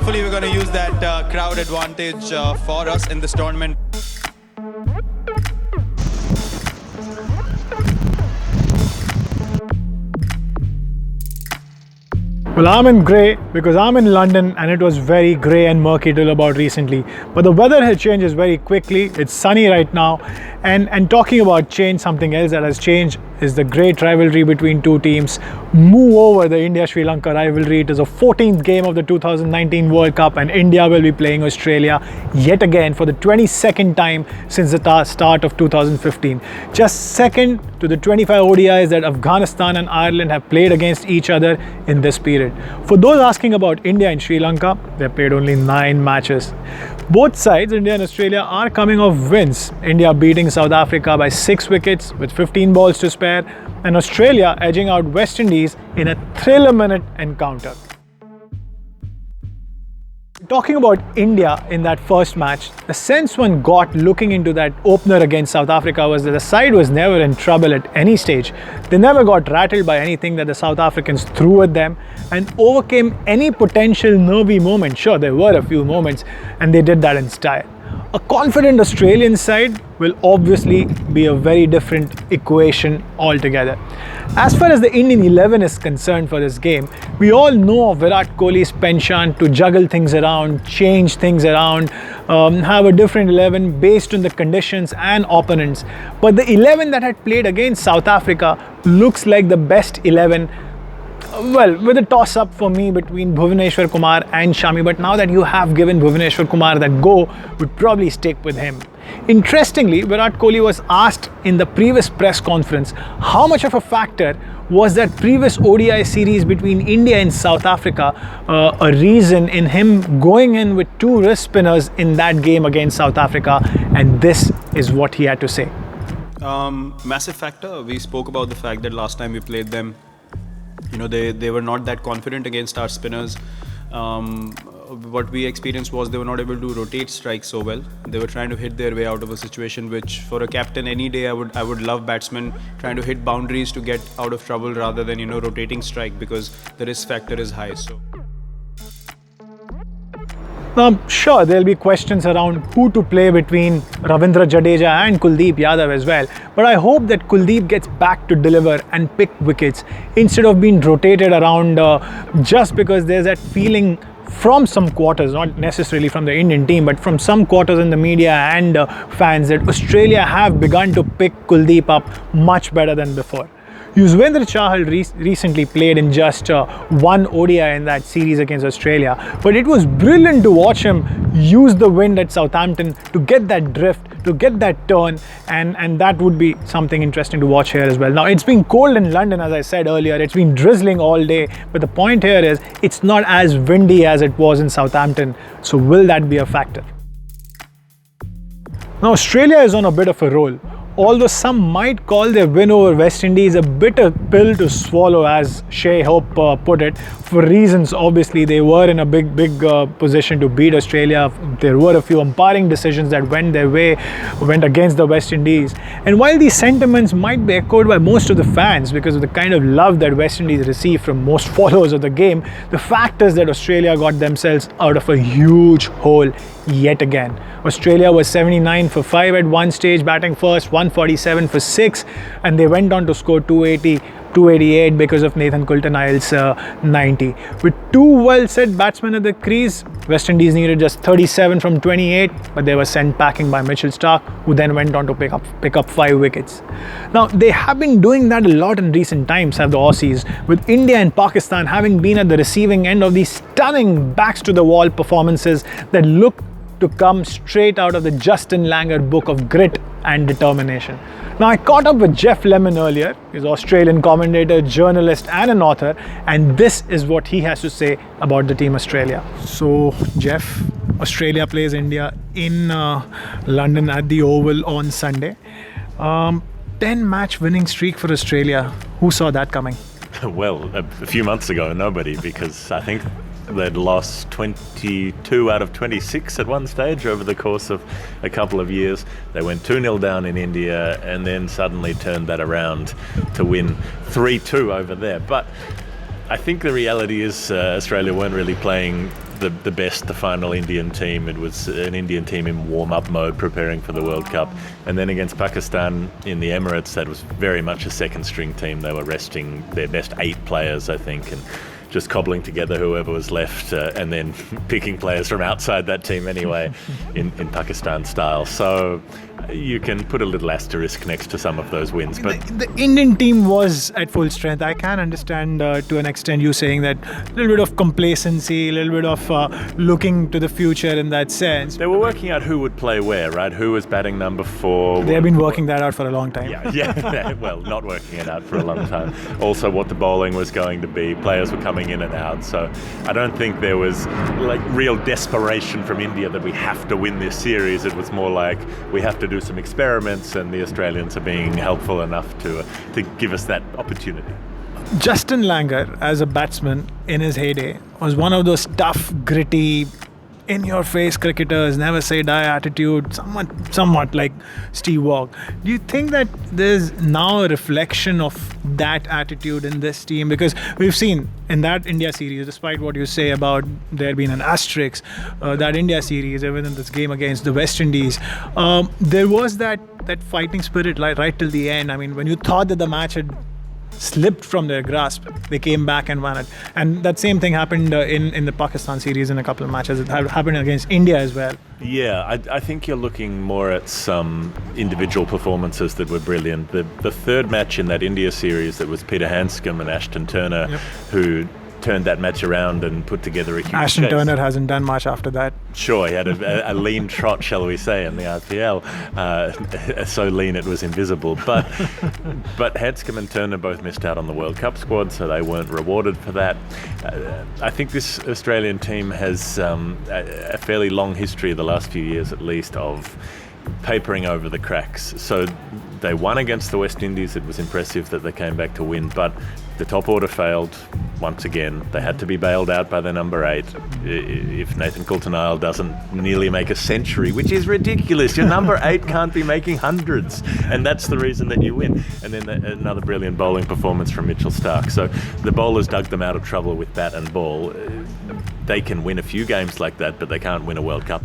hopefully we're going to use that crowd advantage for us in this tournament. Well, I'm in grey because I'm in London and it was very grey and murky till about recently. But the weather has changes very quickly. It's sunny right now. And talking about change, something else that has changed is the great rivalry between two teams. Move over the India-Sri Lanka rivalry. It is the 14th game of the 2019 World Cup and India will be playing Australia yet again for the 22nd time since the start of 2015. Just second to the 25 ODIs that Afghanistan and Ireland have played against each other in this period. For those asking about India and Sri Lanka, they played only 9 matches. Both sides, India and Australia, are coming off wins. India beating South Africa by 6 wickets with 15 balls to spare, and Australia edging out West Indies in a thriller-minute encounter. Talking about India in that first match, the sense one got looking into that opener against South Africa was that the side was never in trouble at any stage. They never got rattled by anything that the South Africans threw at them and overcame any potential nervy moment. Sure, there were a few moments and they did that in style. A confident Australian side will obviously be a very different equation altogether. As far as the Indian 11 is concerned for this game, we all know of Virat Kohli's penchant to juggle things around, change things around, have a different 11 based on the conditions and opponents. But the 11 that had played against South Africa looks like the best 11. Well, with a toss-up for me between Bhuvneshwar Kumar and Shami, but now that you have given Bhuvneshwar Kumar that go, would probably stick with him. Interestingly, Virat Kohli was asked in the previous press conference how much of a factor was that previous ODI series between India and South Africa a reason in him going in with 2 wrist spinners in that game against South Africa, and this is what he had to say. Massive factor. We spoke about the fact that last time we played them, they were not that confident against our spinners. What we experienced was they were not able to rotate strikes so well. They were trying to hit their way out of a situation which, for a captain, any day I would love batsmen trying to hit boundaries to get out of trouble rather than rotating strike, because the risk factor is high. So. Sure, there'll be questions around who to play between Ravindra Jadeja and Kuldeep Yadav as well. But I hope that Kuldeep gets back to deliver and pick wickets instead of being rotated around just because there's that feeling from some quarters, not necessarily from the Indian team, but from some quarters in the media and fans, that Australia have begun to pick Kuldeep up much better than before. Yuzvendra Chahal recently played in just 1 ODI in that series against Australia, but it was brilliant to watch him use the wind at Southampton to get that drift, to get that turn, and that would be something interesting to watch here as well. Now, it's been cold in London, as I said earlier. It's been drizzling all day, but the point here is it's not as windy as it was in Southampton. So will that be a factor? Now, Australia is on a bit of a roll. Although some might call their win over West Indies a bitter pill to swallow, as Shea Hope put it, for reasons obviously they were in a big position to beat Australia. There were a few umpiring decisions that went their way, went against the West Indies. And while these sentiments might be echoed by most of the fans because of the kind of love that West Indies receive from most followers of the game, the fact is that Australia got themselves out of a huge hole yet again. Australia was 79 for 5 at one stage, batting first, 147 for 6, and they went on to score 288 because of Nathan Coulter-Nile's 90. With 2 well-set batsmen at the crease, West Indies needed just 37 from 28, but they were sent packing by Mitchell Starc, who then went on to pick up 5 wickets. Now, they have been doing that a lot in recent times, have the Aussies, with India and Pakistan having been at the receiving end of these stunning backs-to-the-wall performances that look to come straight out of the Justin Langer book of grit and determination. Now, I caught up with Geoff Lemon earlier. He's an Australian commentator, journalist and an author, and this is what he has to say about the team Australia. So, Geoff, Australia plays India in London at the Oval on Sunday. 10-match winning streak for Australia. Who saw that coming? Well, a few months ago, nobody, because I think they'd lost 22 out of 26 at one stage over the course of a couple of years. They went 2-0 down in India and then suddenly turned that around to win 3-2 over there. But I think the reality is Australia weren't really playing the final Indian team. It was an Indian team in warm-up mode preparing for the World Cup. And then against Pakistan in the Emirates, that was very much a second-string team. They were resting their best 8 players, I think, and just cobbling together whoever was left and then picking players from outside that team anyway in Pakistan style. So you can put a little asterisk next to some of those wins. But the Indian team was at full strength. I can understand to an extent you saying that a little bit of complacency, a little bit of looking to the future in that sense. They were working out who would play where, right? Who was batting number 4. They have been working that out for a long time. Yeah. Well, not working it out for a long time. Also, what the bowling was going to be. Players were coming in and out. So I don't think there was like real desperation from India that we have to win this series. It was more like we have to do some experiments, and the Australians are being helpful enough to give us that opportunity. Justin Langer, as a batsman in his heyday, was one of those tough, gritty, in-your-face cricketers, never say die attitude, somewhat like Steve Waugh. Do you think that there's now a reflection of that attitude in this team? Because we've seen in that India series, despite what you say about there being an asterisk, that India series, even in this game against the West Indies, there was that fighting spirit right till the end. I mean, when you thought that the match had slipped from their grasp, they came back and won it. And that same thing happened in the Pakistan series in a couple of matches. It happened against India as well. Yeah, I think you're looking more at some individual performances that were brilliant. The third match in that India series, that was Peter Hanscom and Ashton Turner, who turned that match around and put together a huge Ashton chase. Turner hasn't done much after that. Sure, he had a lean trot, shall we say, in the IPL. So lean it was invisible. But Hanscom and Turner both missed out on the World Cup squad, so they weren't rewarded for that. I think this Australian team has a fairly long history, the last few years at least, of papering over the cracks. So they won against the West Indies. It was impressive that they came back to win, but the top order failed once again. They had to be bailed out by their number 8. If Nathan Coulter-Nile doesn't nearly make a century, which is ridiculous, your number 8 can't be making hundreds, and that's the reason that you win. And then another brilliant bowling performance from Mitchell Starc. So the bowlers dug them out of trouble with bat and ball. They can win a few games like that, but they can't win a World Cup.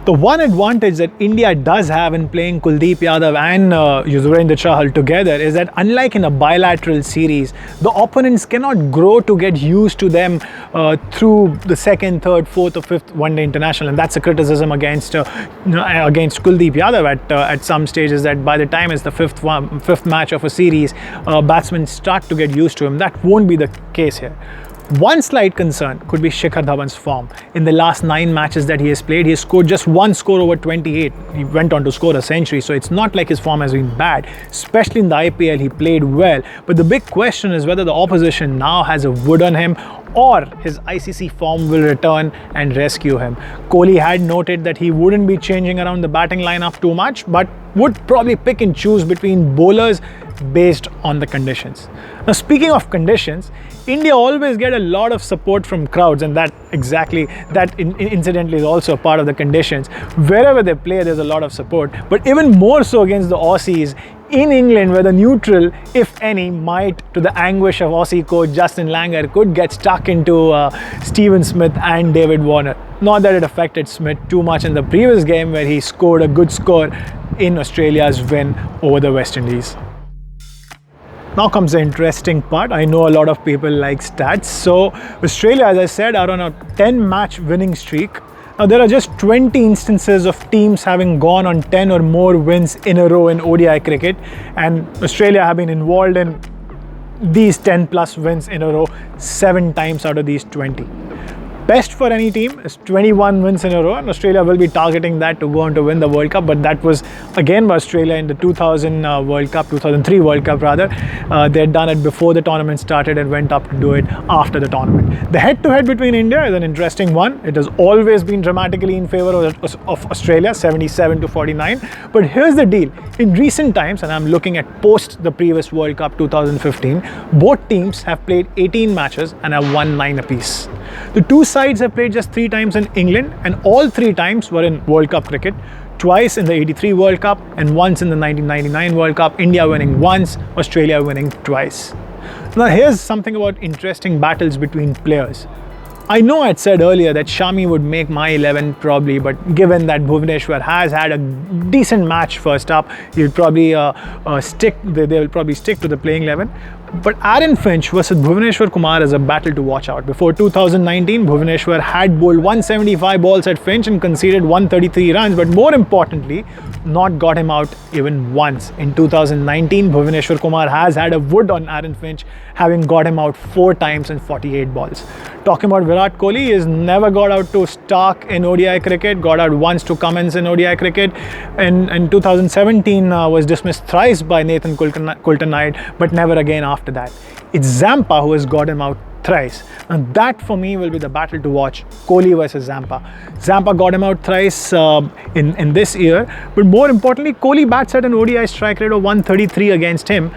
The one advantage that India does have in playing Kuldeep Yadav and Yuzvendra Chahal together is that, unlike in a bilateral series, the opponents cannot grow to get used to them through the second, third, fourth or fifth one-day international. And that's a criticism against Kuldeep Yadav at some stages, that by the time it's the fifth match of a series, batsmen start to get used to him. That won't be the case here. One slight concern could be Shikhar Dhawan's form. In the last 9 matches that he has played, he has scored just 1 score over 28. He went on to score a century, so it's not like his form has been bad. Especially in the IPL, he played well. But the big question is whether the opposition now has a wood on him, or his ICC form will return and rescue him. Kohli had noted that he wouldn't be changing around the batting lineup too much, but would probably pick and choose between bowlers based on the conditions. Now, speaking of conditions, India always get a lot of support from crowds, and that incidentally is also a part of the conditions. Wherever they play, there's a lot of support, but even more so against the Aussies in England, where the neutral, if any, might, to the anguish of Aussie coach Justin Langer, could get stuck into Stephen Smith and David Warner. Not that it affected Smith too much in the previous game, where he scored a good score in Australia's win over the West Indies. Now comes the interesting part. I know a lot of people like stats. So Australia, as I said, are on a 10-match winning streak. Now, there are just 20 instances of teams having gone on 10 or more wins in a row in ODI cricket, and Australia have been involved in these 10 plus wins in a row 7 times out of these 20. Best for any team is 21 wins in a row, and Australia will be targeting that to go on to win the World Cup. But that was again by Australia in the 2003 World Cup rather. They had done it before the tournament started and went up to do it after the tournament. The head-to-head between India is an interesting one. It has always been dramatically in favour of Australia, 77-49. But here's the deal. In recent times, and I'm looking at post the previous World Cup 2015, both teams have played 18 matches and have won 9 apiece. The two sides have played just 3 times in England, and all 3 times were in World Cup cricket. Twice in the 83 World Cup and once in the 1999 World Cup. India winning once, Australia winning twice. Now here's something about interesting battles between players. I know I'd said earlier that Shami would make my 11 probably, but given that Bhuvneshwar has had a decent match first up, he'll probably they will probably stick to the playing 11. But Aaron Finch versus Bhuvneshwar Kumar is a battle to watch out. Before 2019, Bhuvneshwar had bowled 175 balls at Finch and conceded 133 runs, but more importantly, not got him out even once. In 2019, Bhuvneshwar Kumar has had a wood on Aaron Finch, having got him out 4 times in 48 balls. Talking about Virat Kohli, he has never got out to Stark in ODI cricket, got out once to Cummins in ODI cricket, and in 2017 was dismissed thrice by Nathan Coulter-Knight, but never again after that. It's Zampa who has got him out thrice. And that for me will be the battle to watch, Kohli versus Zampa. Zampa got him out thrice in this year, but more importantly, Kohli bats at an ODI strike rate of 133 against him.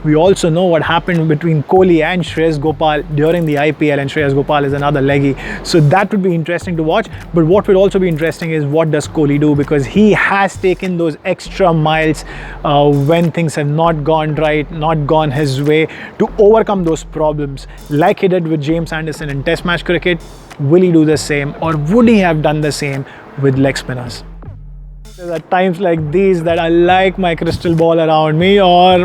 We also know what happened between Kohli and Shreyas Gopal during the IPL, and Shreyas Gopal is another leggy. So that would be interesting to watch. But what will also be interesting is what does Kohli do, because he has taken those extra miles when things have not gone right, not gone his way, to overcome those problems like he did with James Anderson in Test match cricket. Will he do the same, or would he have done the same with leg spinners? There's at times like these that I like my crystal ball around me, or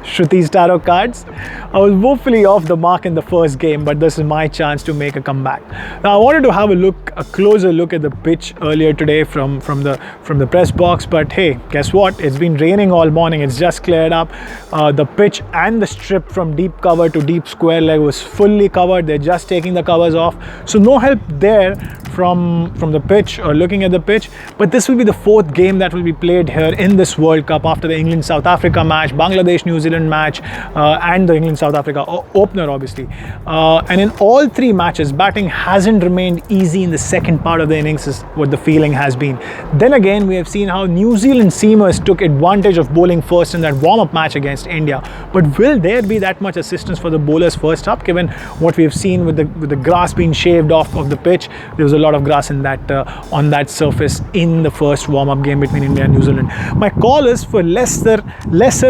Shruti's tarot cards. I was woefully off the mark in the first game, but this is my chance to make a comeback. Now I wanted to have a closer look at the pitch earlier today from the press box, but hey, guess what? It's been raining all morning. It's just cleared up. The pitch and the strip from deep cover to deep square leg was fully covered. They're just taking the covers off, so no help there from the pitch or looking at the pitch. But this will be the 4th game that will be played here in this World Cup after the England-South Africa match, Bangladesh-New Zealand match, and the England-South Africa opener obviously. And in all 3 matches, batting hasn't remained easy in the second part of the innings, is what the feeling has been. Then again, we have seen how New Zealand seamers took advantage of bowling first in that warm-up match against India. But will there be that much assistance for the bowlers first up, given what we have seen with the grass being shaved off of the pitch? There was a lot of grass in that on that surface in the first warm-up game between India and New Zealand. My call is for lesser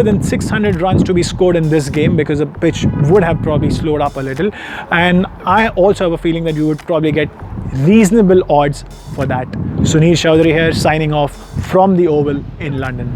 than 600 runs to be scored in this game, because the pitch would have probably slowed up a little, and I also have a feeling that you would probably get reasonable odds for that. Suneer Chowdhary here, signing off from the Oval in London.